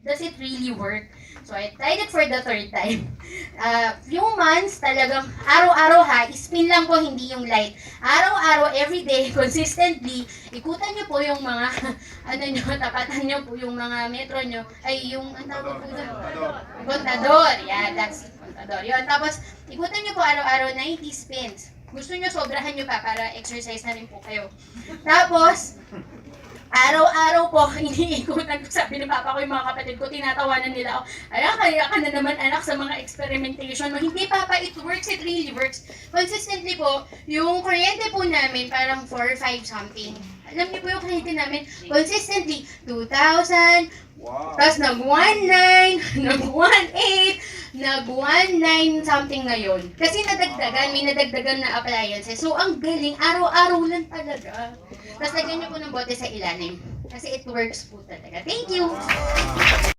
does it really work? So I tried it for the third time. Few months talagang araw-araw ha, spin lang po, hindi yung light. Araw-araw, everyday, consistently, ikutan nyo po yung mga, ano nyo, tapatan nyo po yung mga metro nyo, ay yung, ang tawag po doon? Contador. Yeah, that's contador. Yun, tapos, ikutan nyo po araw-araw 90 spins. Gusto nyo, sobrahan nyo pa para exercise na rin po kayo. Tapos, araw-araw po, iniikutan ko, sabi ni Papa ko, yung mga kapatid ko, tinatawanan nila ako, kaya ka na naman anak sa mga experimentation mo. Hindi Papa, it works, it really works. Consistently po, yung kuryente po namin, parang 4 or 5 something. Alam niyo po yung kuryente namin, consistently, 2,000, wow. Tapos nag-1,900, nag-1,800, nag-1,900 something ngayon. Kasi nadagdagan, may nadagdagan na appliances. So, ang galing, araw-araw lang talaga. Tapos lagyan niyo po ng bote sa ilalim. Kasi it works po talaga. Thank you!